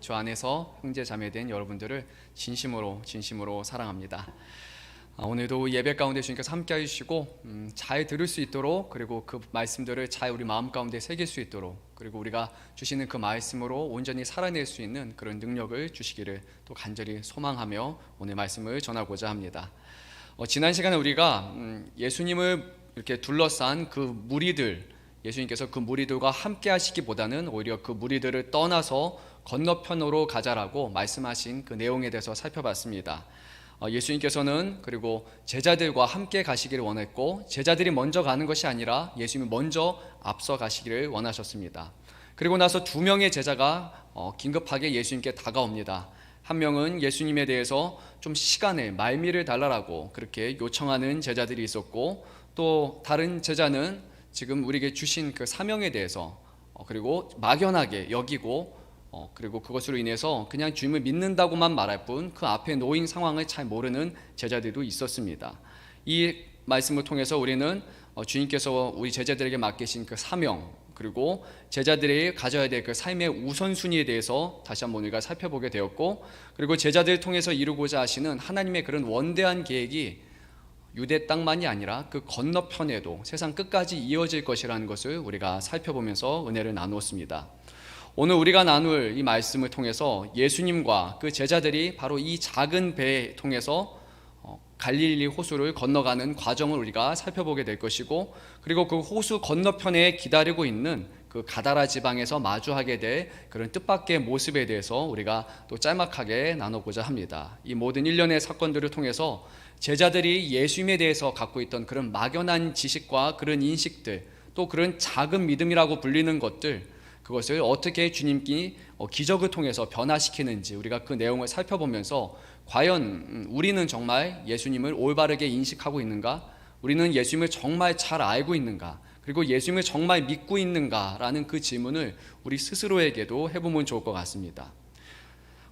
주 안에서 형제 자매된 여러분들을 진심으로 사랑합니다. 오늘도 예배 가운데 주님께서 함께 해주시고 잘 들을 수 있도록, 그리고 그 말씀들을 잘 우리 마음 가운데 새길 수 있도록, 그리고 우리가 주시는 그 말씀으로 온전히 살아낼 수 있는 그런 능력을 주시기를 또 간절히 소망하며 오늘 말씀을 전하고자 합니다. 지난 시간에 우리가 예수님을 이렇게 둘러싼 그 무리들, 예수님께서 그 무리들과 함께 하시기보다는 오히려 그 무리들을 떠나서 건너편으로 가자라고 말씀하신 그 내용에 대해서 살펴봤습니다. 예수님께서는 그리고 제자들과 함께 가시기를 원했고, 제자들이 먼저 가는 것이 아니라 예수님이 먼저 앞서 가시기를 원하셨습니다. 그리고 나서 두 명의 제자가 긴급하게 예수님께 다가옵니다. 한 명은 예수님에 대해서 좀 시간을, 말미를 달라고 그렇게 요청하는 제자들이 있었고, 또 다른 제자는 지금 우리에게 주신 그 사명에 대해서 그리고 막연하게 여기고, 그리고 그것으로 인해서 그냥 주님을 믿는다고만 말할 뿐 그 앞에 놓인 상황을 잘 모르는 제자들도 있었습니다. 이 말씀을 통해서 우리는 주님께서 우리 제자들에게 맡기신 그 사명, 그리고 제자들이 가져야 될 그 삶의 우선순위에 대해서 다시 한번 우리가 살펴보게 되었고, 그리고 제자들을 통해서 이루고자 하시는 하나님의 그런 원대한 계획이 유대 땅만이 아니라 그 건너편에도 세상 끝까지 이어질 것이라는 것을 우리가 살펴보면서 은혜를 나누었습니다. 오늘 우리가 나눌 이 말씀을 통해서 예수님과 그 제자들이 바로 이 작은 배에 통해서 갈릴리 호수를 건너가는 과정을 우리가 살펴보게 될 것이고, 그리고 그 호수 건너편에 기다리고 있는 그 가다라 지방에서 마주하게 될 그런 뜻밖의 모습에 대해서 우리가 또 짤막하게 나누고자 합니다. 이 모든 일련의 사건들을 통해서 제자들이 예수님에 대해서 갖고 있던 그런 막연한 지식과 그런 인식들, 또 그런 작은 믿음이라고 불리는 것들, 그것을 어떻게 주님께 기적을 통해서 변화시키는지 우리가 그 내용을 살펴보면서 과연 우리는 정말 예수님을 올바르게 인식하고 있는가? 우리는 예수님을 정말 잘 알고 있는가? 그리고 예수님을 정말 믿고 있는가라는 그 질문을 우리 스스로에게도 해보면 좋을 것 같습니다.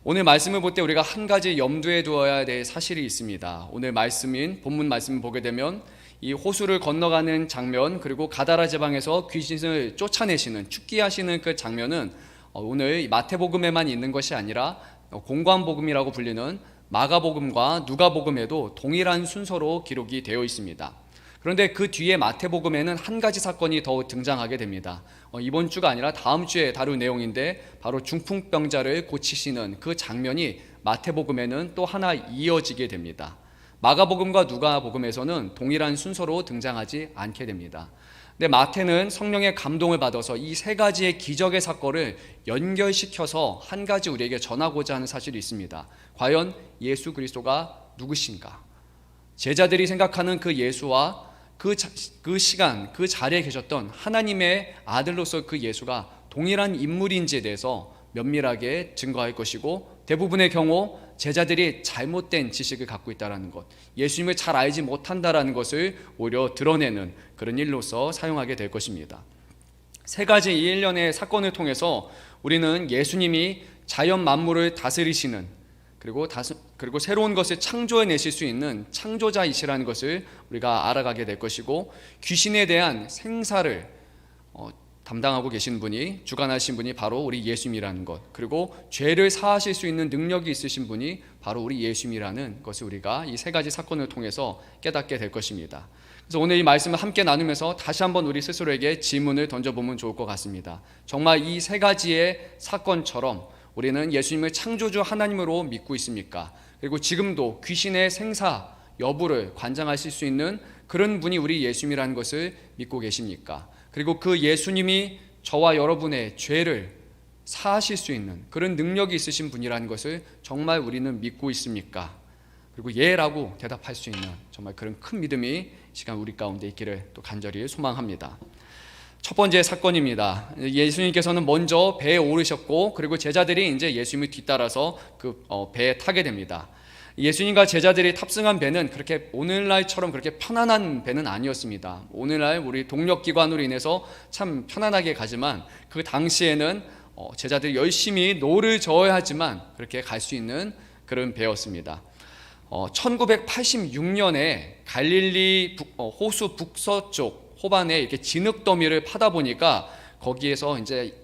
오늘 말씀을 볼 때 우리가 한 가지 염두에 두어야 될 사실이 있습니다. 오늘 말씀인 본문 말씀을 보게 되면 이 호수를 건너가는 장면, 그리고 가다라 지방에서 귀신을 쫓아내시는, 축기하시는 그 장면은 오늘 마태복음에만 있는 것이 아니라 공관복음이라고 불리는 마가복음과 누가복음에도 동일한 순서로 기록이 되어 있습니다. 그런데 그 뒤에 마태복음에는 한 가지 사건이 더 등장하게 됩니다. 이번 주가 아니라 다음 주에 다룰 내용인데, 바로 중풍병자를 고치시는 그 장면이 마태복음에는 또 하나 이어지게 됩니다. 마가복음과 누가복음에서는 동일한 순서로 등장하지 않게 됩니다. 근데 마태는 성령의 감동을 받아서 이 세 가지의 기적의 사건을 연결시켜서 한 가지 우리에게 전하고자 하는 사실이 있습니다. 과연 예수 그리스도가 누구신가? 제자들이 생각하는 그 예수와 그 시간, 그 자리에 계셨던 하나님의 아들로서 그 예수가 동일한 인물인지에 대해서 면밀하게 증거할 것이고, 대부분의 경우 제자들이 잘못된 지식을 갖고 있다는 것, 예수님을 잘 알지 못한다는 것을 오히려 드러내는 그런 일로서 사용하게 될 것입니다. 세 가지 이 일련의 사건을 통해서 우리는 예수님이 자연 만물을 다스리시는, 그리고 새로운 것을 창조해내실 수 있는 창조자이시라는 것을 우리가 알아가게 될 것이고, 귀신에 대한 생사를 담당하고 계신 분이, 주관하신 분이 바로 우리 예수님이라는 것, 그리고 죄를 사하실 수 있는 능력이 있으신 분이 바로 우리 예수님이라는 것을 우리가 이 세 가지 사건을 통해서 깨닫게 될 것입니다. 그래서 오늘 이 말씀을 함께 나누면서 다시 한번 우리 스스로에게 질문을 던져보면 좋을 것 같습니다. 정말 이 세 가지의 사건처럼 우리는 예수님을 창조주 하나님으로 믿고 있습니까? 그리고 지금도 귀신의 생사 여부를 관장하실 수 있는 그런 분이 우리 예수님이라는 것을 믿고 계십니까? 그리고 그 예수님이 저와 여러분의 죄를 사하실 수 있는 그런 능력이 있으신 분이라는 것을 정말 우리는 믿고 있습니까? 그리고 예라고 대답할 수 있는 정말 그런 큰 믿음이 시간 우리 가운데 있기를 또 간절히 소망합니다. 첫 번째 사건입니다. 예수님께서는 먼저 배에 오르셨고, 그리고 제자들이 이제 예수님을 뒤따라서 그 배에 타게 됩니다. 예수님과 제자들이 탑승한 배는 그렇게 오늘날처럼 그렇게 편안한 배는 아니었습니다. 오늘날 우리 동력기관으로 인해서 참 편안하게 가지만, 그 당시에는 제자들이 열심히 노를 저어야 하지만 그렇게 갈 수 있는 그런 배였습니다. 1986년에 갈릴리 호수 북서쪽 호반에 이렇게 진흙더미를 파다 보니까 거기에서 이제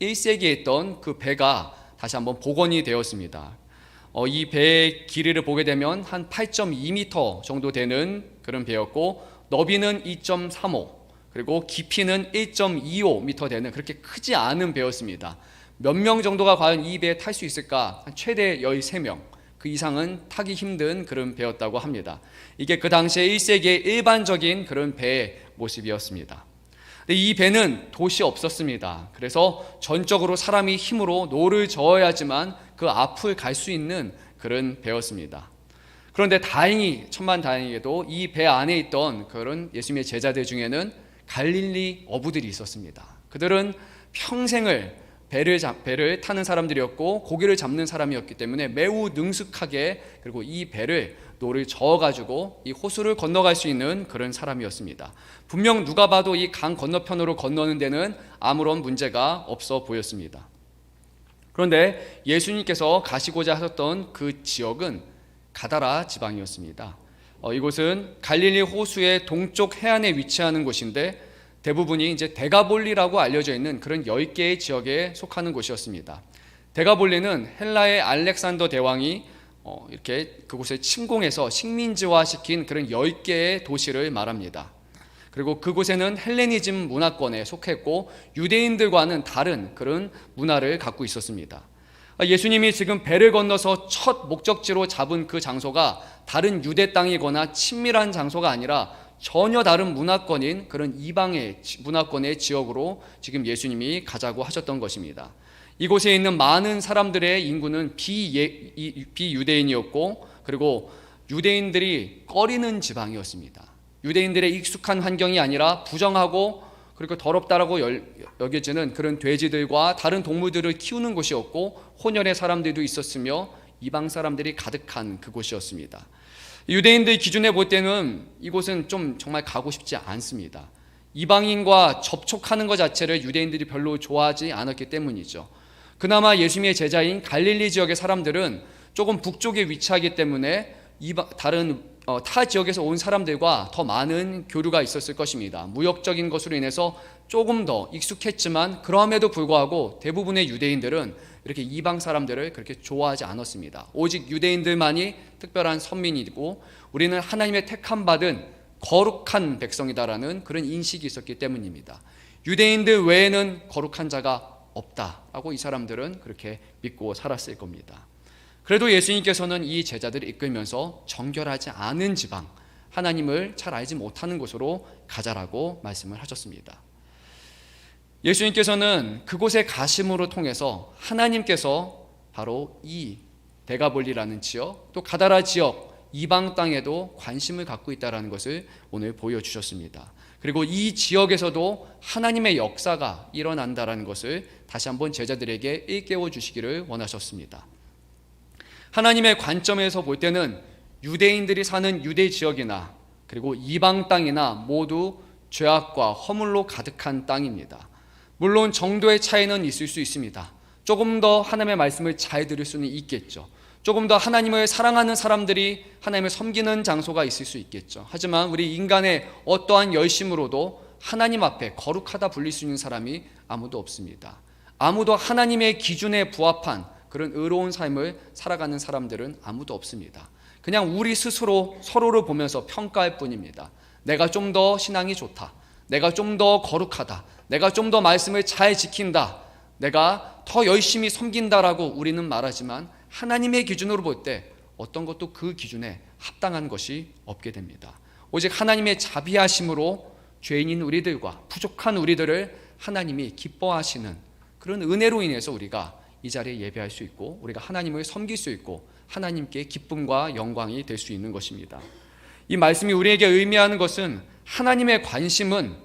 1세기에 있던 그 배가 다시 한번 복원이 되었습니다. 이 배의 길이를 보게 되면 한 8.2m 정도 되는 그런 배였고, 너비는 2.35, 그리고 깊이는 1.25m 되는 그렇게 크지 않은 배였습니다. 몇 명 정도가 과연 이 배에 탈 수 있을까? 최대 13명, 그 이상은 타기 힘든 그런 배였다고 합니다. 이게 그 당시에 1세기의 일반적인 그런 배의 모습이었습니다. 근데 이 배는 돛이 없었습니다. 그래서 전적으로 사람이 힘으로 노를 저어야지만 그 앞을 갈 수 있는 그런 배였습니다. 그런데 다행히, 천만다행히도 이 배 안에 있던 그런 예수님의 제자들 중에는 갈릴리 어부들이 있었습니다. 그들은 평생을 배를 타는 사람들이었고 고기를 잡는 사람이었기 때문에 매우 능숙하게, 그리고 이 배를 노를 저어가지고 이 호수를 건너갈 수 있는 그런 사람이었습니다. 분명 누가 봐도 이 강 건너편으로 건너는 데는 아무런 문제가 없어 보였습니다. 그런데 예수님께서 가시고자 하셨던 그 지역은 가다라 지방이었습니다. 이곳은 갈릴리 호수의 동쪽 해안에 위치하는 곳인데, 대부분이 이제 데가볼리라고 알려져 있는 그런 10개의 지역에 속하는 곳이었습니다. 데가볼리는 헬라의 알렉산더 대왕이 이렇게 그곳에 침공해서 식민지화시킨 그런 10개의 도시를 말합니다. 그리고 그곳에는 헬레니즘 문화권에 속했고 유대인들과는 다른 그런 문화를 갖고 있었습니다. 예수님이 지금 배를 건너서 첫 목적지로 잡은 그 장소가 다른 유대 땅이거나 친밀한 장소가 아니라 전혀 다른 문화권인 그런 이방의 문화권의 지역으로 지금 예수님이 가자고 하셨던 것입니다. 이곳에 있는 많은 사람들의 인구는 비유대인이었고, 그리고 유대인들이 꺼리는 지방이었습니다. 유대인들의 익숙한 환경이 아니라 부정하고 그리고 더럽다라고 여겨지는 그런 돼지들과 다른 동물들을 키우는 곳이었고, 혼혈의 사람들도 있었으며 이방 사람들이 가득한 그곳이었습니다. 유대인들 기준에 볼 때는 이곳은 좀 정말 가고 싶지 않습니다. 이방인과 접촉하는 것 자체를 유대인들이 별로 좋아하지 않았기 때문이죠. 그나마 예수님의 제자인 갈릴리 지역의 사람들은 조금 북쪽에 위치하기 때문에 다른 타 지역에서 온 사람들과 더 많은 교류가 있었을 것입니다. 무역적인 것으로 인해서 조금 더 익숙했지만, 그럼에도 불구하고 대부분의 유대인들은 이렇게 이방 사람들을 그렇게 좋아하지 않았습니다. 오직 유대인들만이 특별한 선민이고 우리는 하나님의 택함 받은 거룩한 백성이다라는 그런 인식이 있었기 때문입니다. 유대인들 외에는 거룩한 자가 없다라고 이 사람들은 그렇게 믿고 살았을 겁니다. 그래도 예수님께서는 이 제자들을 이끌면서 정결하지 않은 지방, 하나님을 잘 알지 못하는 곳으로 가자라고 말씀을 하셨습니다. 예수님께서는 그곳에 가심으로 통해서 하나님께서 바로 이 데가볼리라는 지역, 또 가다라 지역, 이방 땅에도 관심을 갖고 있다는 것을 오늘 보여주셨습니다. 그리고 이 지역에서도 하나님의 역사가 일어난다는 것을 다시 한번 제자들에게 일깨워 주시기를 원하셨습니다. 하나님의 관점에서 볼 때는 유대인들이 사는 유대 지역이나 그리고 이방 땅이나 모두 죄악과 허물로 가득한 땅입니다. 물론 정도의 차이는 있을 수 있습니다. 조금 더 하나님의 말씀을 잘 들을 수는 있겠죠. 조금 더 하나님을 사랑하는 사람들이 하나님을 섬기는 장소가 있을 수 있겠죠. 하지만 우리 인간의 어떠한 열심으로도 하나님 앞에 거룩하다 불릴 수 있는 사람이 아무도 없습니다. 아무도 하나님의 기준에 부합한 그런 의로운 삶을 살아가는 사람들은 아무도 없습니다. 그냥 우리 스스로 서로를 보면서 평가할 뿐입니다. 내가 좀 더 신앙이 좋다, 내가 좀 더 거룩하다, 내가 좀 더 말씀을 잘 지킨다, 내가 더 열심히 섬긴다라고 우리는 말하지만 하나님의 기준으로 볼 때 어떤 것도 그 기준에 합당한 것이 없게 됩니다. 오직 하나님의 자비하심으로 죄인인 우리들과 부족한 우리들을 하나님이 기뻐하시는 그런 은혜로 인해서 우리가 이 자리에 예배할 수 있고 우리가 하나님을 섬길 수 있고 하나님께 기쁨과 영광이 될 수 있는 것입니다. 이 말씀이 우리에게 의미하는 것은 하나님의 관심은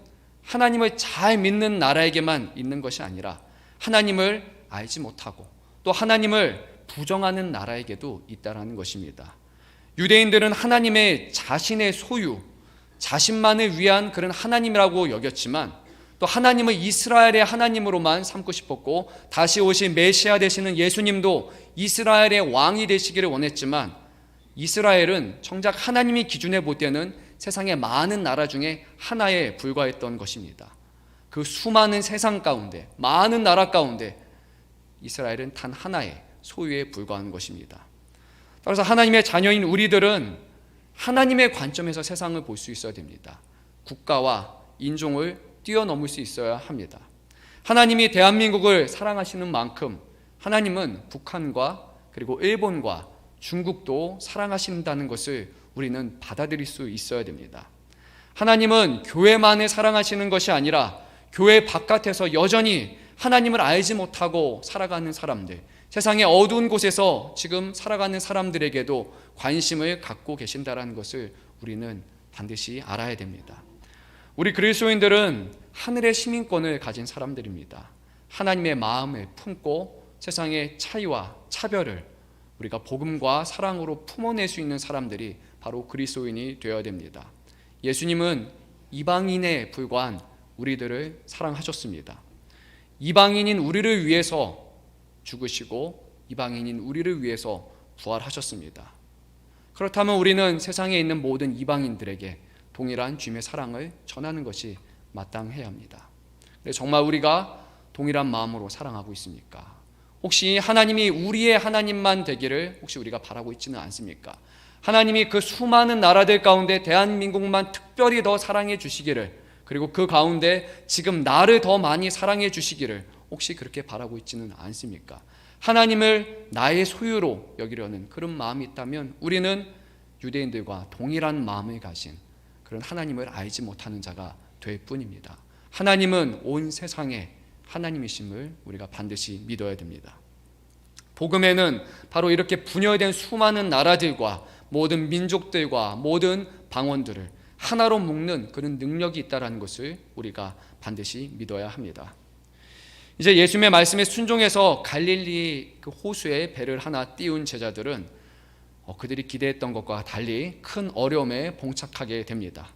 하나님을 잘 믿는 나라에게만 있는 것이 아니라 하나님을 알지 못하고 또 하나님을 부정하는 나라에게도 있다라는 것입니다. 유대인들은 하나님의 자신의 소유, 자신만을 위한 그런 하나님이라고 여겼지만 또 하나님을 이스라엘의 하나님으로만 삼고 싶었고 다시 오신 메시아 되시는 예수님도 이스라엘의 왕이 되시기를 원했지만 이스라엘은 정작 하나님이 기준해 볼 때는 세상의 많은 나라 중에 하나에 불과했던 것입니다. 그 수많은 세상 가운데, 많은 나라 가운데 이스라엘은 단 하나의 소유에 불과한 것입니다. 따라서 하나님의 자녀인 우리들은 하나님의 관점에서 세상을 볼 수 있어야 됩니다. 국가와 인종을 뛰어넘을 수 있어야 합니다. 하나님이 대한민국을 사랑하시는 만큼 하나님은 북한과 그리고 일본과 중국도 사랑하신다는 것을 우리는 받아들일 수 있어야 됩니다. 하나님은 교회만을 사랑하시는 것이 아니라 교회 바깥에서 여전히 하나님을 알지 못하고 살아가는 사람들, 세상의 어두운 곳에서 지금 살아가는 사람들에게도 관심을 갖고 계신다는 것을 우리는 반드시 알아야 됩니다. 우리 그리스도인들은 하늘의 시민권을 가진 사람들입니다. 하나님의 마음을 품고 세상의 차이와 차별을 우리가 복음과 사랑으로 품어낼 수 있는 사람들이 바로 그리스도인이 되어야 됩니다. 예수님은 이방인에 불과한 우리들을 사랑하셨습니다. 이방인인 우리를 위해서 죽으시고 이방인인 우리를 위해서 부활하셨습니다. 그렇다면 우리는 세상에 있는 모든 이방인들에게 동일한 주님의 사랑을 전하는 것이 마땅해야 합니다. 정말 우리가 동일한 마음으로 사랑하고 있습니까? 혹시 하나님이 우리의 하나님만 되기를 혹시 우리가 바라고 있지는 않습니까? 하나님이 그 수많은 나라들 가운데 대한민국만 특별히 더 사랑해 주시기를, 그리고 그 가운데 지금 나를 더 많이 사랑해 주시기를 혹시 그렇게 바라고 있지는 않습니까? 하나님을 나의 소유로 여기려는 그런 마음이 있다면 우리는 유대인들과 동일한 마음을 가진 그런 하나님을 알지 못하는 자가 될 뿐입니다. 하나님은 온 세상의 하나님이심을 우리가 반드시 믿어야 됩니다. 복음에는 바로 이렇게 분열된 수많은 나라들과 모든 민족들과 모든 방언들을 하나로 묶는 그런 능력이 있다는 것을 우리가 반드시 믿어야 합니다. 이제 예수님의 말씀에 순종해서 갈릴리 그 호수에 배를 하나 띄운 제자들은 그들이 기대했던 것과 달리 큰 어려움에 봉착하게 됩니다.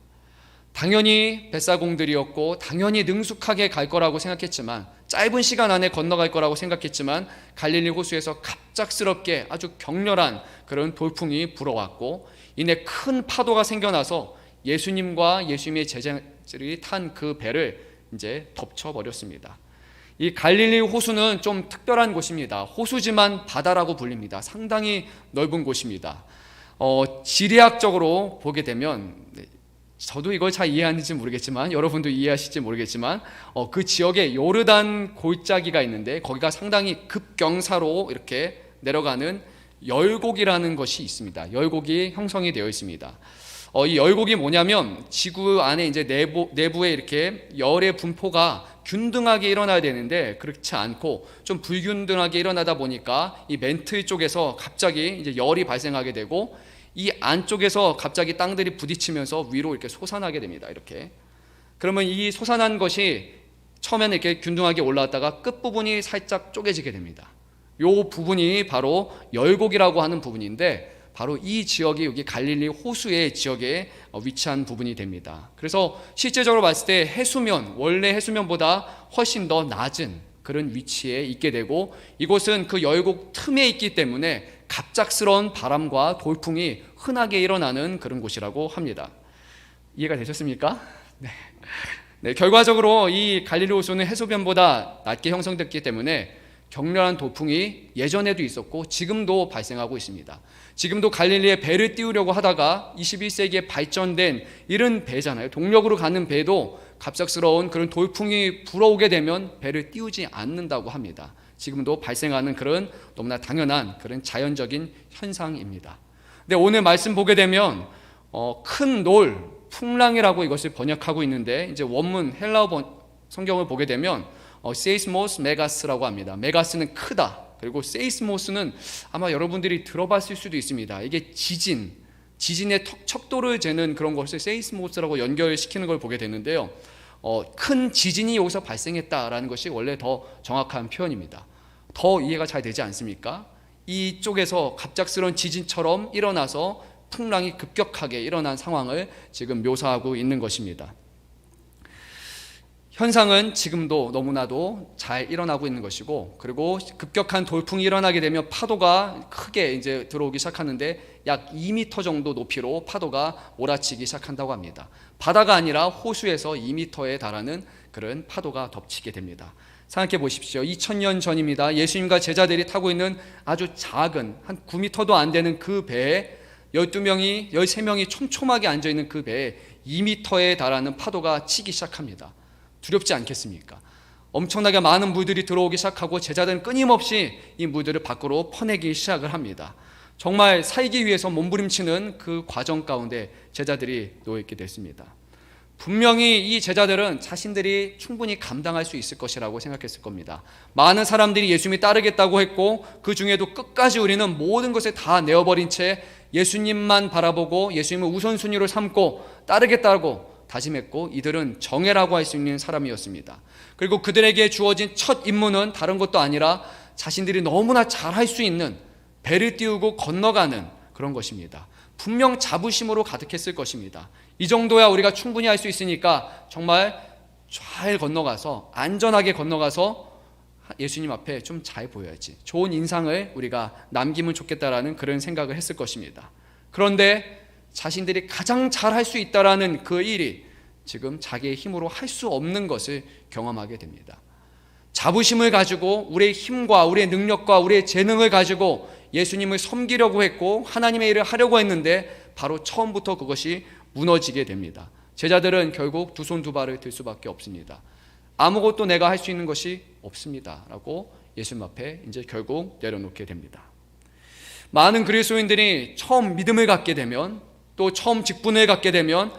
당연히 뱃사공들이었고 당연히 능숙하게 갈 거라고 생각했지만, 짧은 시간 안에 건너갈 거라고 생각했지만 갈릴리 호수에서 갑작스럽게 아주 격렬한 그런 돌풍이 불어왔고 이내 큰 파도가 생겨나서 예수님과 예수님의 제자들이 탄 그 배를 이제 덮쳐버렸습니다. 이 갈릴리 호수는 좀 특별한 곳입니다. 호수지만 바다라고 불립니다. 상당히 넓은 곳입니다. 지리학적으로 보게 되면, 저도 이걸 잘 이해하는지 모르겠지만 여러분도 이해하실지 모르겠지만 그 지역에 요르단 골짜기가 있는데 거기가 상당히 급경사로 이렇게 내려가는 열곡이라는 것이 있습니다. 열곡이 형성이 되어 있습니다. 이 열곡이 뭐냐면 지구 안에 이제 내부에 이렇게 열의 분포가 균등하게 일어나야 되는데 그렇지 않고 좀 불균등하게 일어나다 보니까 이 멘틀 쪽에서 갑자기 이제 열이 발생하게 되고 이 안쪽에서 갑자기 땅들이 부딪히면서 위로 이렇게 솟아나게 됩니다. 이렇게. 그러면 이 솟아난 것이 처음에는 이렇게 균등하게 올라왔다가 끝부분이 살짝 쪼개지게 됩니다. 이 부분이 바로 열곡이라고 하는 부분인데 바로 이 지역이 여기 갈릴리 호수의 지역에 위치한 부분이 됩니다. 그래서 실제적으로 봤을 때 원래 해수면보다 훨씬 더 낮은 그런 위치에 있게 되고 이곳은 그 열곡 틈에 있기 때문에 갑작스러운 바람과 돌풍이 흔하게 일어나는 그런 곳이라고 합니다. 이해가 되셨습니까? 네, 결과적으로 이 갈릴리 호수는 해수면보다 낮게 형성됐기 때문에 격렬한 돌풍이 예전에도 있었고 지금도 발생하고 있습니다. 지금도 갈릴리에 배를 띄우려고 하다가 21세기에 발전된 이런 배잖아요. 동력으로 가는 배도 갑작스러운 그런 돌풍이 불어오게 되면 배를 띄우지 않는다고 합니다. 지금도 발생하는 그런 너무나 당연한 그런 자연적인 현상입니다. 근데 오늘 말씀 보게 되면 큰 놀, 풍랑이라고 이것을 번역하고 있는데 이제 원문 헬라어 성경을 보게 되면 세이스모스 메가스라고 합니다. 메가스는 크다. 그리고 세이스모스는 아마 여러분들이 들어봤을 수도 있습니다. 이게 지진의 척도를 재는 그런 것을 세이스모스라고 연결시키는 걸 보게 되는데요. 큰 지진이 여기서 발생했다라는 것이 원래 더 정확한 표현입니다. 더 이해가 잘 되지 않습니까? 이쪽에서 갑작스러운 지진처럼 일어나서 풍랑이 급격하게 일어난 상황을 지금 묘사하고 있는 것입니다. 현상은 지금도 너무나도 잘 일어나고 있는 것이고, 그리고 급격한 돌풍이 일어나게 되면 파도가 크게 이제 들어오기 시작하는데 약 2m 정도 높이로 파도가 몰아치기 시작한다고 합니다. 바다가 아니라 호수에서 2m에 달하는 그런 파도가 덮치게 됩니다. 생각해 보십시오. 2000년 전입니다. 예수님과 제자들이 타고 있는 아주 작은 한 9m도 안 되는 그 배에 12명이 13명이 촘촘하게 앉아있는 그 배에 2m에 달하는 파도가 치기 시작합니다. 두렵지 않겠습니까? 엄청나게 많은 물들이 들어오기 시작하고 제자들은 끊임없이 이 물들을 밖으로 퍼내기 시작을 합니다. 정말 살기 위해서 몸부림치는 그 과정 가운데 제자들이 놓여있게 됐습니다. 분명히 이 제자들은 자신들이 충분히 감당할 수 있을 것이라고 생각했을 겁니다. 많은 사람들이 예수님이 따르겠다고 했고 그 중에도 끝까지 우리는 모든 것을 다 내어버린 채 예수님만 바라보고 예수님을 우선순위로 삼고 따르겠다고 다짐했고, 이들은 정예라고 할 수 있는 사람이었습니다. 그리고 그들에게 주어진 첫 임무는 다른 것도 아니라 자신들이 너무나 잘할 수 있는 배를 띄우고 건너가는 그런 것입니다. 분명 자부심으로 가득했을 것입니다. 이 정도야 우리가 충분히 할 수 있으니까 정말 잘 건너가서 안전하게 건너가서 예수님 앞에 좀 잘 보여야지, 좋은 인상을 우리가 남기면 좋겠다라는 그런 생각을 했을 것입니다. 그런데 자신들이 가장 잘할 수 있다라는 그 일이 지금 자기의 힘으로 할 수 없는 것을 경험하게 됩니다. 자부심을 가지고 우리의 힘과 우리의 능력과 우리의 재능을 가지고 예수님을 섬기려고 했고 하나님의 일을 하려고 했는데 바로 처음부터 그것이 무너지게 됩니다. 제자들은 결국 두 손 두 발을 들 수밖에 없습니다. 아무것도 내가 할 수 있는 것이 없습니다 라고 예수님 앞에 이제 결국 내려놓게 됩니다. 많은 그리스도인들이 처음 믿음을 갖게 되면, 또 처음 직분을 갖게 되면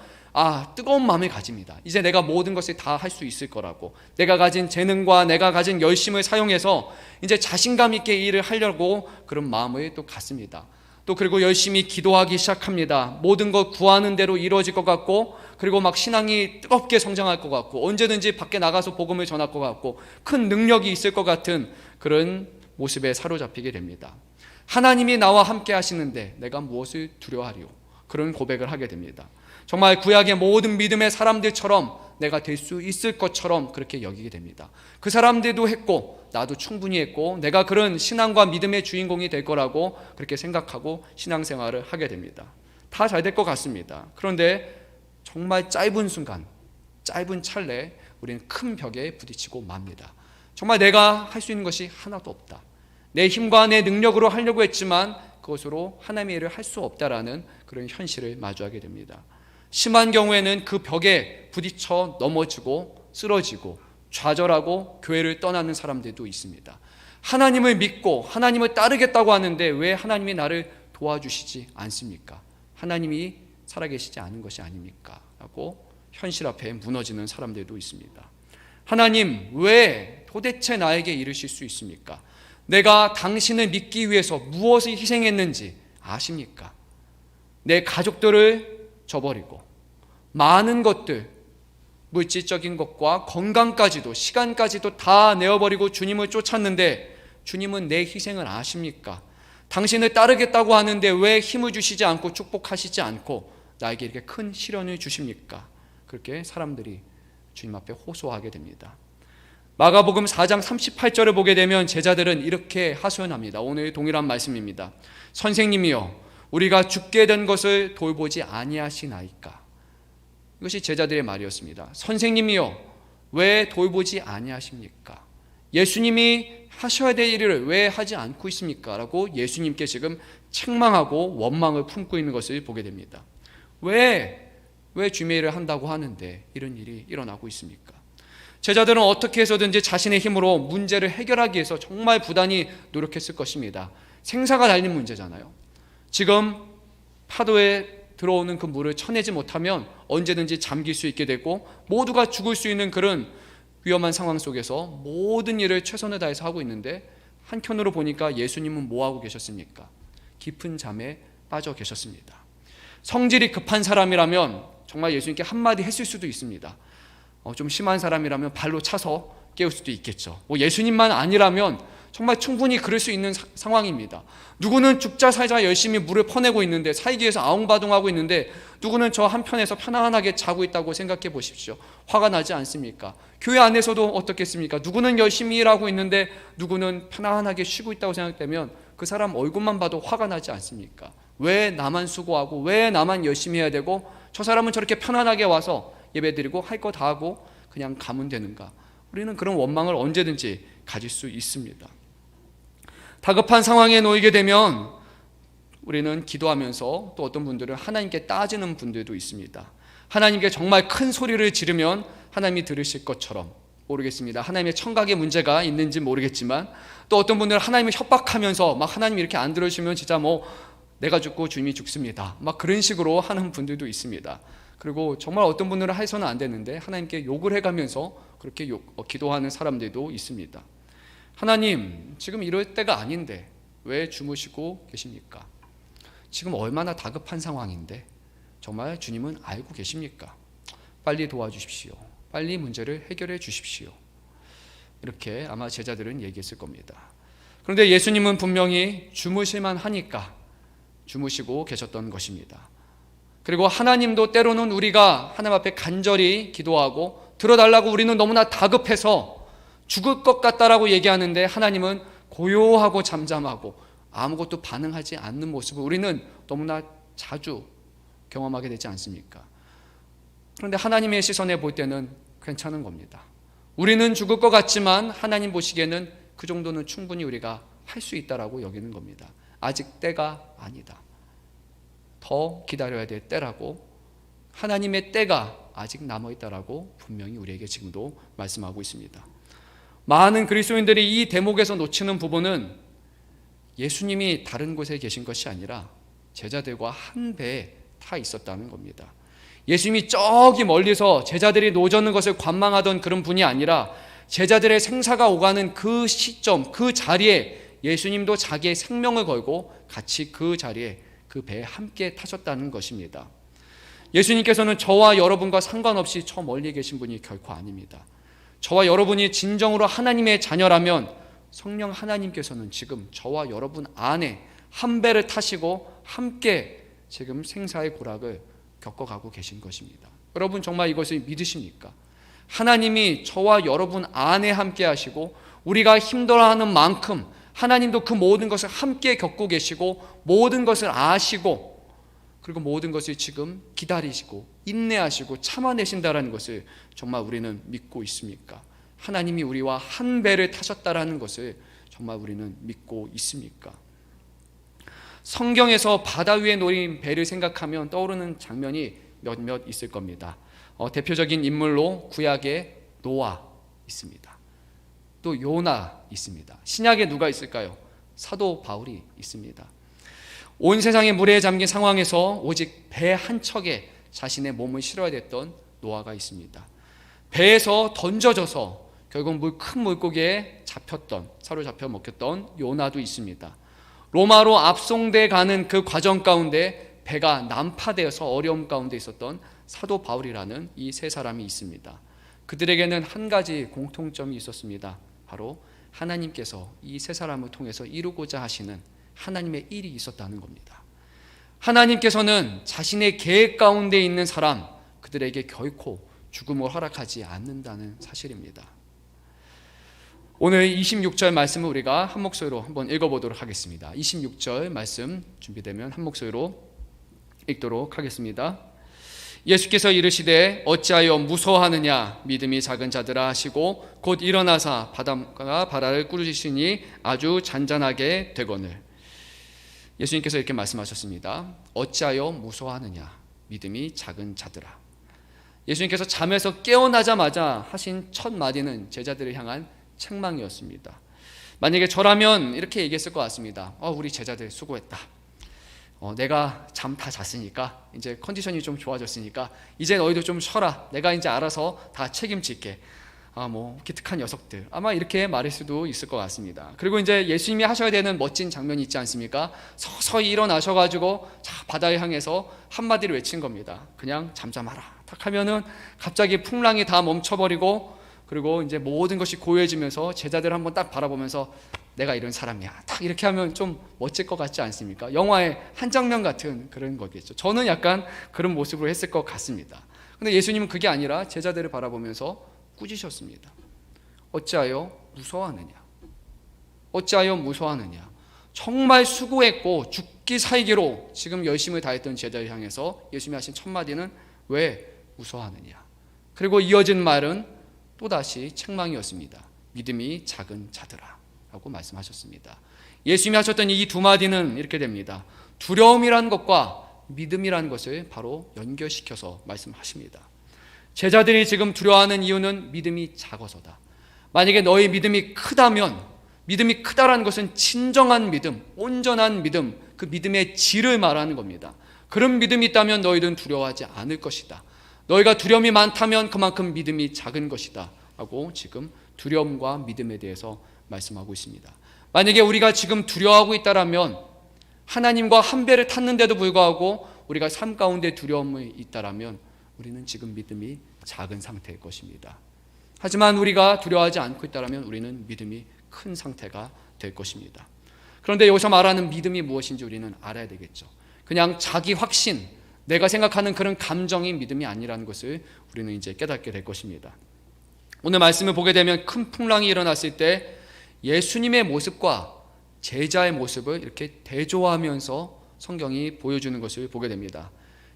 뜨거운 마음을 가집니다. 이제 내가 모든 것을 다 할 수 있을 거라고, 내가 가진 재능과 내가 가진 열심을 사용해서 이제 자신감 있게 일을 하려고 그런 마음을 또 갖습니다. 또 그리고 열심히 기도하기 시작합니다. 모든 것 구하는 대로 이루어질 것 같고, 그리고 막 신앙이 뜨겁게 성장할 것 같고, 언제든지 밖에 나가서 복음을 전할 것 같고, 큰 능력이 있을 것 같은 그런 모습에 사로잡히게 됩니다. 하나님이 나와 함께 하시는데 내가 무엇을 두려워하리요? 그런 고백을 하게 됩니다. 정말 구약의 모든 믿음의 사람들처럼 내가 될 수 있을 것처럼 그렇게 여기게 됩니다. 그 사람들도 했고 나도 충분히 했고 내가 그런 신앙과 믿음의 주인공이 될 거라고 그렇게 생각하고 신앙생활을 하게 됩니다. 다 잘 될 것 같습니다. 그런데 정말 짧은 순간, 짧은 찰나에 우리는 큰 벽에 부딪히고 맙니다. 정말 내가 할 수 있는 것이 하나도 없다. 내 힘과 내 능력으로 하려고 했지만 그것으로 하나님의 일을 할 수 없다라는 그런 현실을 마주하게 됩니다. 심한 경우에는 그 벽에 부딪혀 넘어지고 쓰러지고 좌절하고 교회를 떠나는 사람들도 있습니다. 하나님을 믿고 하나님을 따르겠다고 하는데 왜 하나님이 나를 도와주시지 않습니까? 하나님이 살아계시지 않은 것이 아닙니까? 라고 현실 앞에 무너지는 사람들도 있습니다. 하나님, 왜 도대체 나에게 이르실 수 있습니까? 내가 당신을 믿기 위해서 무엇을 희생했는지 아십니까? 내 가족들을 저버리고 많은 것들, 물질적인 것과 건강까지도 시간까지도 다 내어버리고 주님을 쫓았는데 주님은 내 희생을 아십니까? 당신을 따르겠다고 하는데 왜 힘을 주시지 않고 축복하시지 않고 나에게 이렇게 큰 시련을 주십니까? 그렇게 사람들이 주님 앞에 호소하게 됩니다. 마가복음 4장 38절을 보게 되면 제자들은 이렇게 하소연합니다. 오늘 동일한 말씀입니다. 선생님이여, 우리가 죽게 된 것을 돌보지 아니하시나이까? 이것이 제자들의 말이었습니다. 선생님이여, 왜 돌보지 아니하십니까? 예수님이 하셔야 될 일을 왜 하지 않고 있습니까? 라고 예수님께 지금 책망하고 원망을 품고 있는 것을 보게 됩니다. 왜 주님의 일을 한다고 하는데 이런 일이 일어나고 있습니까? 제자들은 어떻게 해서든지 자신의 힘으로 문제를 해결하기 위해서 정말 부단히 노력했을 것입니다. 생사가 달린 문제잖아요. 지금 파도에 들어오는 그 물을 쳐내지 못하면 언제든지 잠길 수 있게 되고 모두가 죽을 수 있는 그런 위험한 상황 속에서 모든 일을 최선을 다해서 하고 있는데 한켠으로 보니까 예수님은 뭐하고 계셨습니까? 깊은 잠에 빠져 계셨습니다. 성질이 급한 사람이라면 정말 예수님께 한마디 했을 수도 있습니다. 좀 심한 사람이라면 발로 차서 깨울 수도 있겠죠. 예수님만 아니라면 정말 충분히 그럴 수 있는 상황입니다. 누구는 죽자 살자 열심히 물을 퍼내고 있는데 살기 위해서 아웅바둥하고 있는데 누구는 저 한편에서 편안하게 자고 있다고 생각해 보십시오. 화가 나지 않습니까? 교회 안에서도 어떻겠습니까? 누구는 열심히 일하고 있는데 누구는 편안하게 쉬고 있다고 생각되면 그 사람 얼굴만 봐도 화가 나지 않습니까? 왜 나만 수고하고 왜 나만 열심히 해야 되고 저 사람은 저렇게 편안하게 와서 예배드리고 할 거 다 하고 그냥 가면 되는가? 우리는 그런 원망을 언제든지 가질 수 있습니다. 다급한 상황에 놓이게 되면 우리는 기도하면서 또 어떤 분들은 하나님께 따지는 분들도 있습니다. 하나님께 정말 큰 소리를 지르면 하나님이 들으실 것처럼, 모르겠습니다. 하나님의 청각에 문제가 있는지 모르겠지만, 또 어떤 분들은 하나님을 협박하면서 막 하나님이 이렇게 안 들으시면 진짜 뭐 내가 죽고 주님이 죽습니다, 막 그런 식으로 하는 분들도 있습니다. 그리고 정말 어떤 분들은 해서는 안 되는데 하나님께 욕을 해가면서 그렇게 기도하는 사람들도 있습니다. 하나님, 지금 이럴 때가 아닌데 왜 주무시고 계십니까? 지금 얼마나 다급한 상황인데 정말 주님은 알고 계십니까? 빨리 도와주십시오. 빨리 문제를 해결해 주십시오. 이렇게 아마 제자들은 얘기했을 겁니다. 그런데 예수님은 분명히 주무실만 하니까 주무시고 계셨던 것입니다. 그리고 하나님도 때로는 우리가 하나님 앞에 간절히 기도하고 들어달라고 우리는 너무나 다급해서 죽을 것 같다라고 얘기하는데 하나님은 고요하고 잠잠하고 아무것도 반응하지 않는 모습을 우리는 너무나 자주 경험하게 되지 않습니까? 그런데 하나님의 시선에 볼 때는 괜찮은 겁니다. 우리는 죽을 것 같지만 하나님 보시기에는 그 정도는 충분히 우리가 할 수 있다라고 여기는 겁니다. 아직 때가 아니다. 더 기다려야 될 때라고, 하나님의 때가 아직 남아있다라고 분명히 우리에게 지금도 말씀하고 있습니다. 많은 그리스도인들이 이 대목에서 놓치는 부분은 예수님이 다른 곳에 계신 것이 아니라 제자들과 한 배에 타 있었다는 겁니다. 예수님이 저기 멀리서 제자들이 노젓는 것을 관망하던 그런 분이 아니라 제자들의 생사가 오가는 그 시점, 그 자리에 예수님도 자기의 생명을 걸고 같이 그 자리에 그 배에 함께 타셨다는 것입니다. 예수님께서는 저와 여러분과 상관없이 저 멀리 계신 분이 결코 아닙니다. 저와 여러분이 진정으로 하나님의 자녀라면 성령 하나님께서는 지금 저와 여러분 안에 한 배를 타시고 함께 지금 생사의 고락을 겪어가고 계신 것입니다. 여러분 정말 이것을 믿으십니까? 하나님이 저와 여러분 안에 함께 하시고 우리가 힘들어하는 만큼 하나님도 그 모든 것을 함께 겪고 계시고 모든 것을 아시고 그리고 모든 것을 지금 기다리시고 인내하시고 참아내신다라는 것을 정말 우리는 믿고 있습니까? 하나님이 우리와 한 배를 타셨다라는 것을 정말 우리는 믿고 있습니까? 성경에서 바다 위에 놓인 배를 생각하면 떠오르는 장면이 몇몇 있을 겁니다. 대표적인 인물로 구약에 노아 있습니다. 또 요나 있습니다. 신약에 누가 있을까요? 사도 바울이 있습니다. 온 세상의 물에 잠긴 상황에서 오직 배 한 척에 자신의 몸을 실어야 됐던 노아가 있습니다. 배에서 던져져서 결국 큰 물고기에 사로잡혀 먹혔던 요나도 있습니다. 로마로 압송돼 가는 그 과정 가운데 배가 난파되어서 어려움 가운데 있었던 사도 바울이라는 이 세 사람이 있습니다. 그들에게는 한 가지 공통점이 있었습니다. 바로 하나님께서 이 세 사람을 통해서 이루고자 하시는 하나님의 일이 있었다는 겁니다. 하나님께서는 자신의 계획 가운데 있는 사람, 그들에게 결코 죽음을 허락하지 않는다는 사실입니다. 오늘 26절 말씀을 우리가 한 목소리로 한번 읽어보도록 하겠습니다. 26절 말씀 준비되면 한 목소리로 읽도록 하겠습니다. 예수께서 이르시되 어찌하여 무서워하느냐 믿음이 작은 자들아 하시고 곧 일어나사 바다가 바다를 꾸짖으시니 아주 잔잔하게 되거늘. 예수님께서 이렇게 말씀하셨습니다. 어찌하여 무서워하느냐 믿음이 작은 자들아. 예수님께서 잠에서 깨어나자마자 하신 첫 마디는 제자들을 향한 책망이었습니다. 만약에 저라면 이렇게 얘기했을 것 같습니다. 우리 제자들 수고했다. 내가 잠 다 잤으니까 이제 컨디션이 좀 좋아졌으니까 이제 너희도 좀 쉬어라. 내가 이제 알아서 다 책임질게. 기특한 녀석들. 아마 이렇게 말할 수도 있을 것 같습니다. 그리고 이제 예수님이 하셔야 되는 멋진 장면이 있지 않습니까? 서서히 일어나셔가지고 바다를 향해서 한마디를 외친 겁니다. 그냥 잠잠하라. 딱 하면은 갑자기 풍랑이 다 멈춰버리고 그리고 이제 모든 것이 고요해지면서 제자들 한번 딱 바라보면서 내가 이런 사람이야. 딱 이렇게 하면 좀 멋질 것 같지 않습니까? 영화의 한 장면 같은 그런 거겠죠. 저는 약간 그런 모습으로 했을 것 같습니다. 근데 예수님은 그게 아니라 제자들을 바라보면서 꾸짖으셨습니다. 어찌하여 무서워하느냐? 어찌하여 무서워하느냐? 정말 수고했고 죽기 살기로 지금 열심을 다했던 제자를 향해서 예수님이 하신 첫 마디는 왜 무서워하느냐? 그리고 이어진 말은 또다시 책망이었습니다. 믿음이 작은 자들아 라고 말씀하셨습니다. 예수님이 하셨던 이 두 마디는 이렇게 됩니다. 두려움이라는 것과 믿음이라는 것을 바로 연결시켜서 말씀하십니다. 제자들이 지금 두려워하는 이유는 믿음이 작아서다. 만약에 너의 믿음이 크다면, 믿음이 크다라는 것은 진정한 믿음, 온전한 믿음, 그 믿음의 질을 말하는 겁니다. 그런 믿음이 있다면 너희들은 두려워하지 않을 것이다. 너희가 두려움이 많다면 그만큼 믿음이 작은 것이다 라고 지금 두려움과 믿음에 대해서 말씀하고 있습니다. 만약에 우리가 지금 두려워하고 있다라면, 하나님과 한 배를 탔는데도 불구하고 우리가 삶 가운데 두려움이 있다라면 우리는 지금 믿음이 작은 상태일 것입니다. 하지만 우리가 두려워하지 않고 있다라면 우리는 믿음이 큰 상태가 될 것입니다. 그런데 여기서 말하는 믿음이 무엇인지 우리는 알아야 되겠죠. 그냥 자기 확신, 내가 생각하는 그런 감정이 믿음이 아니라는 것을 우리는 이제 깨닫게 될 것입니다. 오늘 말씀을 보게 되면 큰 풍랑이 일어났을 때 예수님의 모습과 제자의 모습을 이렇게 대조하면서 성경이 보여주는 것을 보게 됩니다.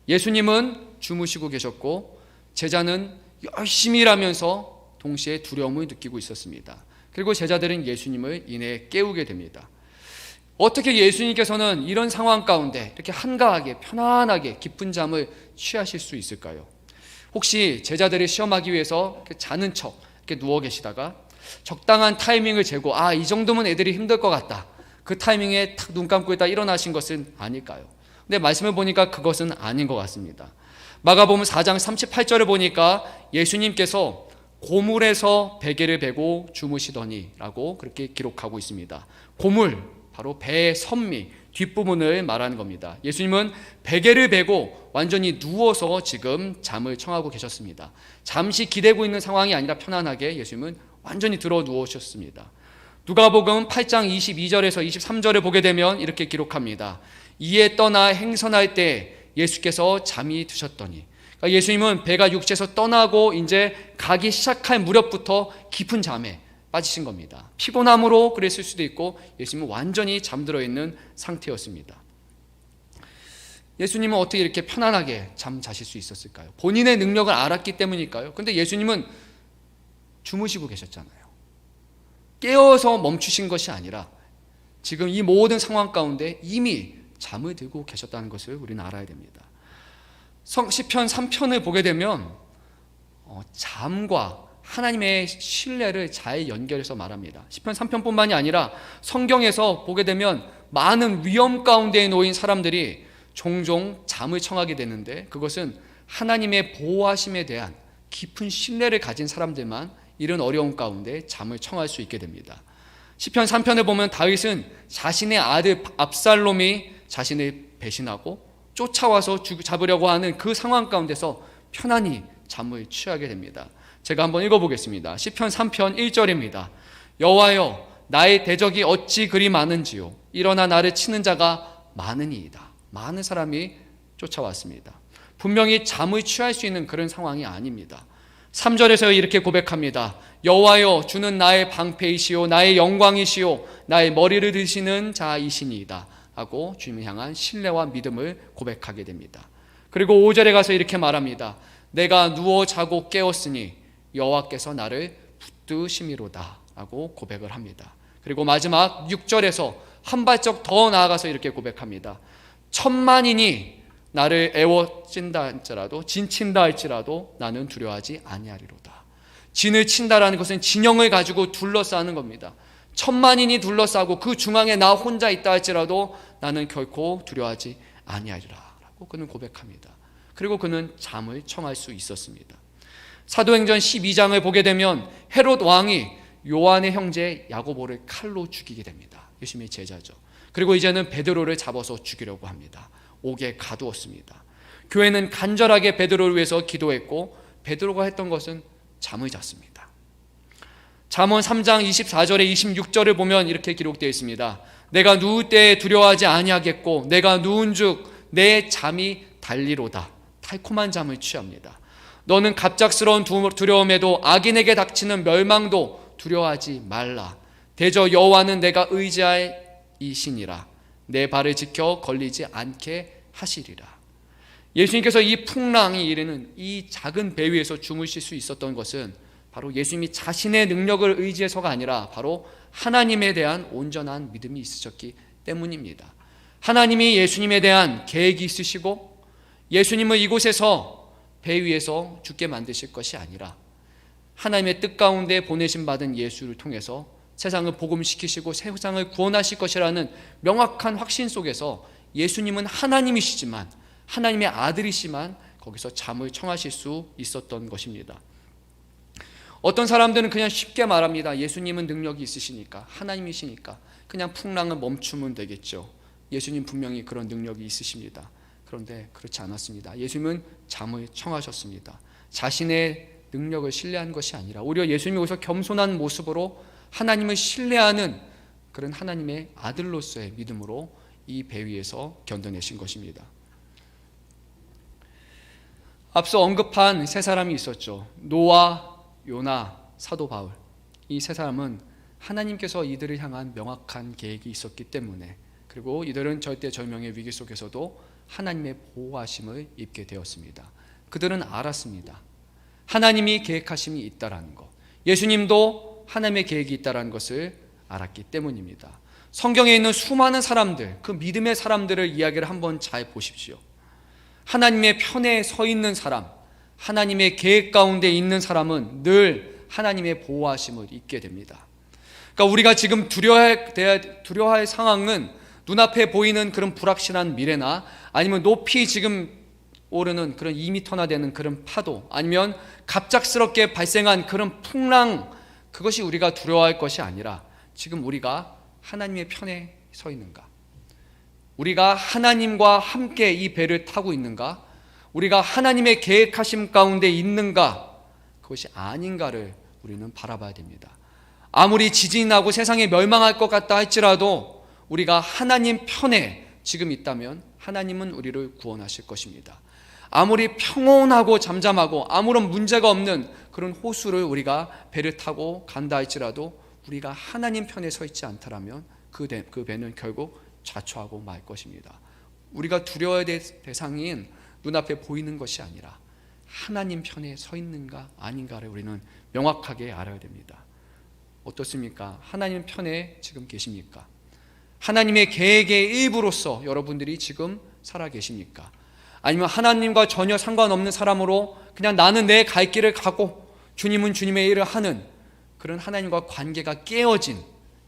예수님은 주무시고 계셨고 제자는 열심히 일하면서 동시에 두려움을 느끼고 있었습니다. 그리고 제자들은 예수님을 이내 깨우게 됩니다. 어떻게 예수님께서는 이런 상황 가운데 이렇게 한가하게 편안하게 깊은 잠을 취하실 수 있을까요? 혹시 제자들을 시험하기 위해서 이렇게 자는 척 이렇게 누워 계시다가 적당한 타이밍을 재고 이 정도면 애들이 힘들 것 같다, 그 타이밍에 탁 눈 감고 있다 일어나신 것은 아닐까요? 근데 말씀을 보니까 그것은 아닌 것 같습니다. 마가복음 4장 38절을 보니까 예수님께서 고물에서 베개를 베고 주무시더니 라고 그렇게 기록하고 있습니다. 고물, 바로 배의 선미, 뒷부분을 말하는 겁니다. 예수님은 베개를 베고 완전히 누워서 지금 잠을 청하고 계셨습니다. 잠시 기대고 있는 상황이 아니라 편안하게 예수님은 완전히 들어 누우셨습니다. 누가복음 8장 22절에서 23절을 보게 되면 이렇게 기록합니다. 이에 떠나 행선할 때 예수께서 잠이 드셨더니, 그러니까 예수님은 배가 육지에서 떠나고 이제 가기 시작할 무렵부터 깊은 잠에 빠지신 겁니다. 피곤함으로 그랬을 수도 있고 예수님은 완전히 잠들어 있는 상태였습니다. 예수님은 어떻게 이렇게 편안하게 잠자실 수 있었을까요? 본인의 능력을 알았기 때문일까요? 근데 예수님은 주무시고 계셨잖아요. 깨어서 멈추신 것이 아니라 지금 이 모든 상황 가운데 이미 잠을 들고 계셨다는 것을 우리는 알아야 됩니다. 시편 3편을 보게 되면 잠과 하나님의 신뢰를 잘 연결해서 말합니다. 시편 3편뿐만이 아니라 성경에서 보게 되면 많은 위험 가운데 놓인 사람들이 종종 잠을 청하게 되는데, 그것은 하나님의 보호하심에 대한 깊은 신뢰를 가진 사람들만 이런 어려움 가운데 잠을 청할 수 있게 됩니다. 시편 3편을 보면 다윗은 자신의 아들 압살롬이 자신을 배신하고 쫓아와서 잡으려고 하는 그 상황 가운데서 편안히 잠을 취하게 됩니다. 제가 한번 읽어보겠습니다. 시편 3편 1절입니다. 여호와여, 나의 대적이 어찌 그리 많은지요. 일어나 나를 치는 자가 많으니이다. 많은 사람이 쫓아왔습니다. 분명히 잠을 취할 수 있는 그런 상황이 아닙니다. 3절에서 이렇게 고백합니다. 여호와여, 주는 나의 방패이시오 나의 영광이시오 나의 머리를 드시는 자이시니이다 하고 주님을 향한 신뢰와 믿음을 고백하게 됩니다. 그리고 5절에 가서 이렇게 말합니다. 내가 누워 자고 깨었으니 여호와께서 나를 붙드심이로다 하고 고백을 합니다. 그리고 마지막 6절에서 한 발짝 더 나아가서 이렇게 고백합니다. 천만인이 나를 애워친다 할지라도, 진친다 할지라도 나는 두려워하지 아니하리로다. 진을 친다라는 것은 진영을 가지고 둘러싸는 겁니다. 천만인이 둘러싸고 그 중앙에 나 혼자 있다 할지라도 나는 결코 두려워하지 아니하리라 라고 그는 고백합니다. 그리고 그는 잠을 청할 수 있었습니다. 사도행전 12장을 보게 되면 헤롯 왕이 요한의 형제 야고보를 칼로 죽이게 됩니다. 예수님의 제자죠. 그리고 이제는 베드로를 잡아서 죽이려고 합니다. 옥에 가두었습니다. 교회는 간절하게 베드로를 위해서 기도했고 베드로가 했던 것은 잠을 잤습니다. 잠언 3장 24절에 26절을 보면 이렇게 기록되어 있습니다. 내가 누울 때에 두려워하지 아니하겠고 내가 누운즉 내 잠이 달리로다. 달콤한 잠을 취합니다. 너는 갑작스러운 두려움에도 악인에게 닥치는 멸망도 두려워하지 말라. 대저 여호와는 내가 의지할 이신이라. 내 발을 지켜 걸리지 않게 하시리라. 예수님께서 이 풍랑이 이르는 이 작은 배 위에서 주무실 수 있었던 것은 바로 예수님이 자신의 능력을 의지해서가 아니라 바로 하나님에 대한 온전한 믿음이 있으셨기 때문입니다. 하나님이 예수님에 대한 계획이 있으시고 예수님을 이곳에서 배 위에서 죽게 만드실 것이 아니라 하나님의 뜻 가운데 보내심 받은 예수를 통해서 세상을 복음시키시고 세상을 구원하실 것이라는 명확한 확신 속에서 예수님은 하나님이시지만 하나님의 아들이시만 거기서 잠을 청하실 수 있었던 것입니다. 어떤 사람들은 그냥 쉽게 말합니다. 예수님은 능력이 있으시니까, 하나님이시니까 그냥 풍랑을 멈추면 되겠죠. 예수님 분명히 그런 능력이 있으십니다. 그런데 그렇지 않았습니다. 예수님은 잠을 청하셨습니다. 자신의 능력을 신뢰한 것이 아니라 오히려 예수님이 오셔서 겸손한 모습으로 하나님을 신뢰하는 그런 하나님의 아들로서의 믿음으로 이 배 위에서 견뎌내신 것입니다. 앞서 언급한 세 사람이 있었죠. 노아, 요나, 사도 바울. 이 세 사람은 하나님께서 이들을 향한 명확한 계획이 있었기 때문에, 그리고 이들은 절대절명의 위기 속에서도 하나님의 보호하심을 입게 되었습니다. 그들은 알았습니다. 하나님이 계획하심이 있다라는 것, 예수님도 하나님의 계획이 있다라는 것을 알았기 때문입니다. 성경에 있는 수많은 사람들, 그 믿음의 사람들을 이야기를 한번 잘 보십시오. 하나님의 편에 서 있는 사람, 하나님의 계획 가운데 있는 사람은 늘 하나님의 보호하심을 입게 됩니다. 그러니까 우리가 지금 두려워할 상황은 눈앞에 보이는 그런 불확실한 미래나 아니면 높이 지금 오르는 그런 2m나 되는 그런 파도, 아니면 갑작스럽게 발생한 그런 풍랑, 그것이 우리가 두려워할 것이 아니라 지금 우리가 하나님의 편에 서 있는가, 우리가 하나님과 함께 이 배를 타고 있는가, 우리가 하나님의 계획하심 가운데 있는가, 그것이 아닌가를 우리는 바라봐야 됩니다. 아무리 지진이 나고 세상이 멸망할 것 같다 할지라도 우리가 하나님 편에 지금 있다면 하나님은 우리를 구원하실 것입니다. 아무리 평온하고 잠잠하고 아무런 문제가 없는 그런 호수를 우리가 배를 타고 간다 할지라도 우리가 하나님 편에 서 있지 않다라면 그 배는 결국 좌초하고 말 것입니다. 우리가 두려워야 될 대상인 눈앞에 보이는 것이 아니라 하나님 편에 서 있는가 아닌가를 우리는 명확하게 알아야 됩니다. 어떻습니까? 하나님 편에 지금 계십니까? 하나님의 계획의 일부로서 여러분들이 지금 살아 계십니까? 아니면 하나님과 전혀 상관없는 사람으로 그냥 나는 내 갈 길을 가고 주님은 주님의 일을 하는 그런 하나님과 관계가 깨어진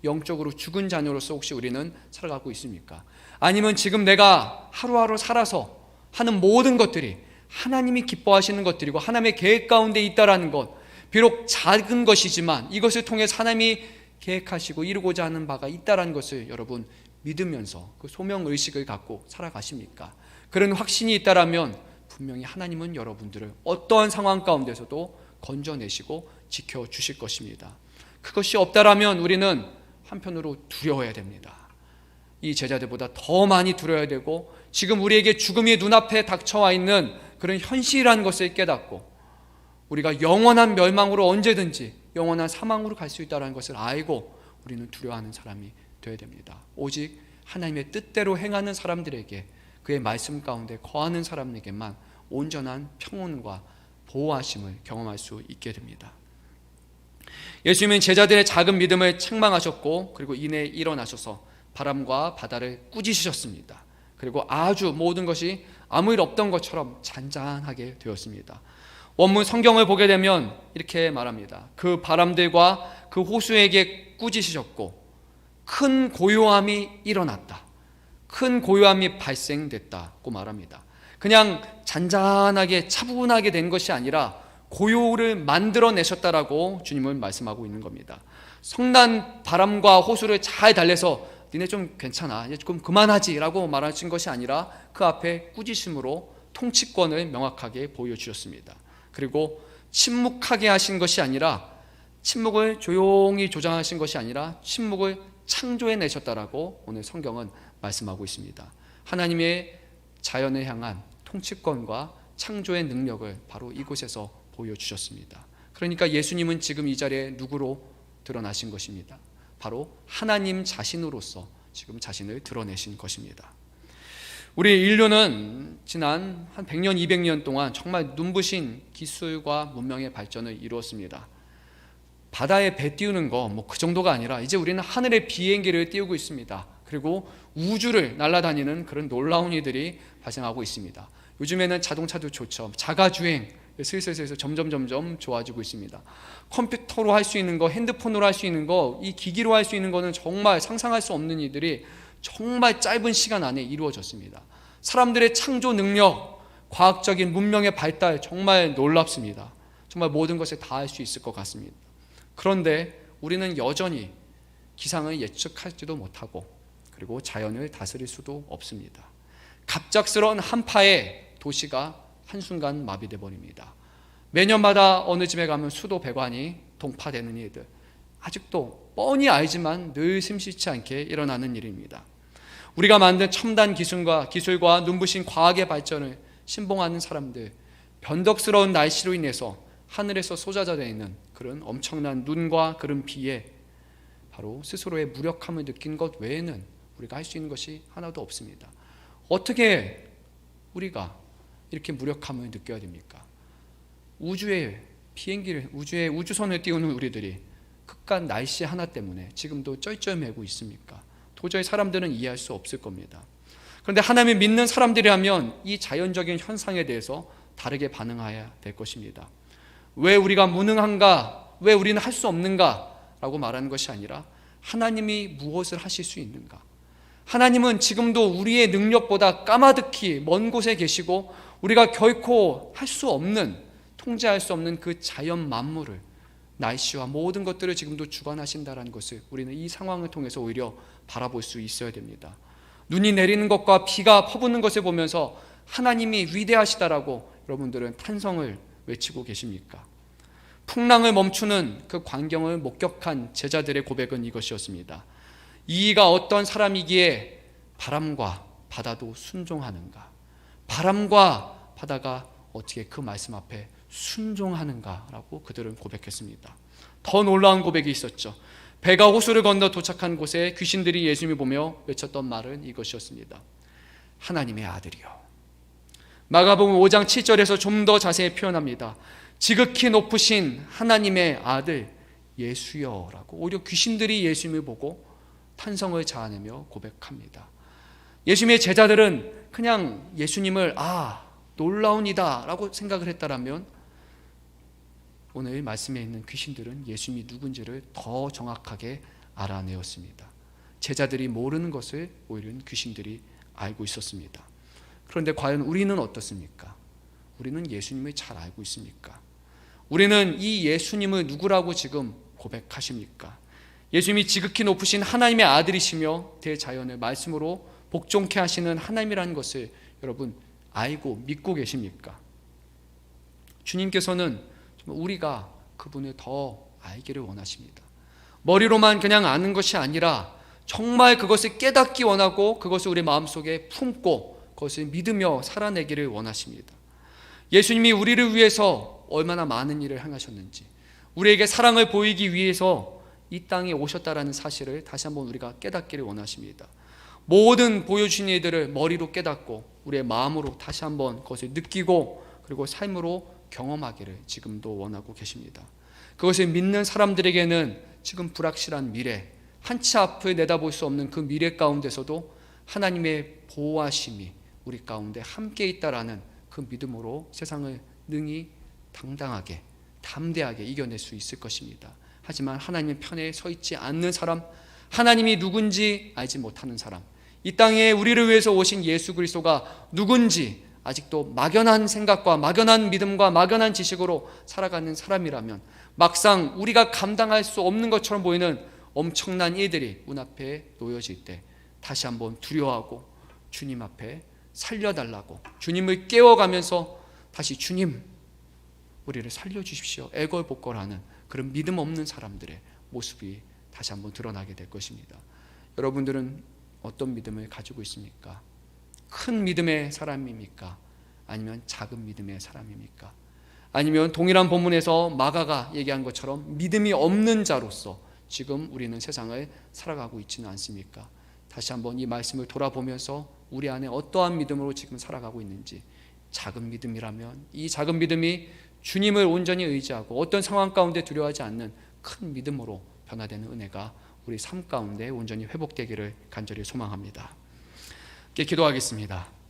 영적으로 죽은 자녀로서 혹시 우리는 살아가고 있습니까? 아니면 지금 내가 하루하루 살아서 하는 모든 것들이 하나님이 기뻐하시는 것들이고 하나님의 계획 가운데 있다라는 것, 비록 작은 것이지만 이것을 통해 하나님이 계획하시고 이루고자 하는 바가 있다라는 것을 여러분 믿으면서 그 소명의식을 갖고 살아가십니까? 그런 확신이 있다라면 분명히 하나님은 여러분들을 어떠한 상황 가운데서도 건져내시고 지켜주실 것입니다. 그것이 없다라면 우리는 한편으로 두려워해야 됩니다. 이 제자들보다 더 많이 두려워야 되고 지금 우리에게 죽음이 눈앞에 닥쳐와 있는 그런 현실이라는 것을 깨닫고 우리가 영원한 멸망으로 언제든지 영원한 사망으로 갈 수 있다는 것을 알고 우리는 두려워하는 사람이 되어야 됩니다. 오직 하나님의 뜻대로 행하는 사람들에게, 그의 말씀 가운데 거하는 사람에게만 온전한 평온과 보호하심을 경험할 수 있게 됩니다. 예수님은 제자들의 작은 믿음을 책망하셨고 그리고 이내 일어나셔서 바람과 바다를 꾸짖으셨습니다. 그리고 아주 모든 것이 아무 일 없던 것처럼 잔잔하게 되었습니다. 원문 성경을 보게 되면 이렇게 말합니다. 그 바람들과 그 호수에게 꾸짖으셨고 큰 고요함이 일어났다, 큰 고요함이 발생됐다고 말합니다. 그냥 잔잔하게 차분하게 된 것이 아니라 고요를 만들어내셨다라고 주님은 말씀하고 있는 겁니다. 성난 바람과 호수를 잘 달래서 니네 좀 괜찮아, 이제 좀 그만하지 라고 말하신 것이 아니라 그 앞에 꾸짖음으로 통치권을 명확하게 보여주셨습니다. 그리고 침묵하게 하신 것이 아니라, 침묵을 조용히 조장하신 것이 아니라 침묵을 창조해내셨다라고 오늘 성경은 말씀하고 있습니다. 하나님의 자연을 향한 통치권과 창조의 능력을 바로 이곳에서 보여주셨습니다. 그러니까 예수님은 지금 이 자리에 누구로 드러나신 것입니다. 바로 하나님 자신으로서 지금 자신을 드러내신 것입니다. 우리 인류는 지난 한 100년, 200년 동안 정말 눈부신 기술과 문명의 발전을 이루었습니다. 바다에 배 띄우는 거 그 정도가 아니라 이제 우리는 하늘의 비행기를 띄우고 있습니다. 그리고 우주를 날아다니는 그런 놀라운 일들이 발생하고 있습니다. 요즘에는 자동차도 좋죠. 자가주행 슬슬 점점 좋아지고 있습니다. 컴퓨터로 할 수 있는 거, 핸드폰으로 할 수 있는 거, 이 기기로 할 수 있는 거는 정말 상상할 수 없는 일들이 정말 짧은 시간 안에 이루어졌습니다. 사람들의 창조 능력, 과학적인 문명의 발달 정말 놀랍습니다. 정말 모든 것을 다 할 수 있을 것 같습니다. 그런데 우리는 여전히 기상을 예측하지도 못하고 그리고 자연을 다스릴 수도 없습니다. 갑작스러운 한파에 도시가 한순간 마비돼 버립니다. 매년마다 어느 집에 가면 수도 배관이 동파되는 일들, 아직도 뻔히 알지만 늘 심심치 않게 일어나는 일입니다. 우리가 만든 첨단 기술과 눈부신 과학의 발전을 신봉하는 사람들, 변덕스러운 날씨로 인해서 하늘에서 쏟아져 있는 그런 엄청난 눈과 그런 비에 바로 스스로의 무력함을 느낀 것 외에는 우리가 할 수 있는 것이 하나도 없습니다. 어떻게 우리가 이렇게 무력함을 느껴야 됩니까? 우주에 우주선을 띄우는 우리들이 그깟 날씨 하나 때문에 지금도 쩔쩔매고 있습니까? 도저히 사람들은 이해할 수 없을 겁니다. 그런데 하나님을 믿는 사람들이라면 이 자연적인 현상에 대해서 다르게 반응해야 될 것입니다. 왜 우리가 무능한가? 왜 우리는 할 수 없는가? 라고 말하는 것이 아니라 하나님이 무엇을 하실 수 있는가? 하나님은 지금도 우리의 능력보다 까마득히 먼 곳에 계시고 우리가 결코 할 수 없는, 통제할 수 없는 그 자연 만물을, 날씨와 모든 것들을 지금도 주관하신다는 것을 우리는 이 상황을 통해서 오히려 바라볼 수 있어야 됩니다. 눈이 내리는 것과 비가 퍼붓는 것을 보면서 하나님이 위대하시다라고 여러분들은 탄성을 외치고 계십니까? 풍랑을 멈추는 그 광경을 목격한 제자들의 고백은 이것이었습니다. 이가 어떤 사람이기에 바람과 바다도 순종하는가? 바람과 바다가 어떻게 그 말씀 앞에 순종하는가라고 그들은 고백했습니다. 더 놀라운 고백이 있었죠. 배가 호수를 건너 도착한 곳에 귀신들이 예수님을 보며 외쳤던 말은 이것이었습니다. 하나님의 아들이요. 마가복음 5장 7절에서 좀 더 자세히 표현합니다. 지극히 높으신 하나님의 아들 예수여 라고 오히려 귀신들이 예수님을 보고 탄성을 자아내며 고백합니다. 예수님의 제자들은 그냥 예수님을 놀라운이다 라고 생각을 했다라면 오늘 말씀에 있는 귀신들은 예수님이 누군지를 더 정확하게 알아내었습니다. 제자들이 모르는 것을 오히려 귀신들이 알고 있었습니다. 그런데 과연 우리는 어떻습니까? 우리는 예수님을 잘 알고 있습니까? 우리는 이 예수님을 누구라고 지금 고백하십니까? 예수님이 지극히 높으신 하나님의 아들이시며 대자연을 말씀으로 복종케 하시는 하나님이라는 것을 여러분 알고 믿고 계십니까? 주님께서는 우리가 그분을 더 알기를 원하십니다. 머리로만 그냥 아는 것이 아니라 정말 그것을 깨닫기 원하고 그것을 우리 마음속에 품고 그것을 믿으며 살아내기를 원하십니다. 예수님이 우리를 위해서 얼마나 많은 일을 행하셨는지, 우리에게 사랑을 보이기 위해서 이 땅에 오셨다라는 사실을 다시 한번 우리가 깨닫기를 원하십니다. 모든 보여주신 일들을 머리로 깨닫고 우리의 마음으로 다시 한번 그것을 느끼고 그리고 삶으로 경험하기를 지금도 원하고 계십니다. 그것을 믿는 사람들에게는 지금 불확실한 미래, 한치 앞을 내다볼 수 없는 그 미래 가운데서도 하나님의 보호하심이 우리 가운데 함께 있다라는 그 믿음으로 세상을 능히 당당하게 담대하게 이겨낼 수 있을 것입니다. 하지만 하나님의 편에 서 있지 않는 사람, 하나님이 누군지 알지 못하는 사람, 이 땅에 우리를 위해서 오신 예수 그리스도가 누군지 아직도 막연한 생각과 막연한 믿음과 막연한 지식으로 살아가는 사람이라면 막상 우리가 감당할 수 없는 것처럼 보이는 엄청난 일들이 눈앞에 놓여질 때 다시 한번 두려워하고 주님 앞에 살려달라고 주님을 깨워가면서 다시 주님 우리를 살려주십시오 애걸복걸하는 그런 믿음 없는 사람들의 모습이 다시 한번 드러나게 될 것입니다. 여러분들은 어떤 믿음을 가지고 있습니까? 큰 믿음의 사람입니까? 아니면 작은 믿음의 사람입니까? 아니면 동일한 본문에서 마가가 얘기한 것처럼 믿음이 없는 자로서 지금 우리는 세상을 살아가고 있지는 않습니까? 다시 한번 이 말씀을 돌아보면서 우리 안에 어떠한 믿음으로 지금 살아가고 있는지, 작은 믿음이라면 이 작은 믿음이 주님을 온전히 의지하고 어떤 상황 가운데 두려워하지 않는 큰 믿음으로 변화되는 은혜가 우리 삶 가운데 온전히 회복되기를 간절히 소망합니다. 기도하겠습니다.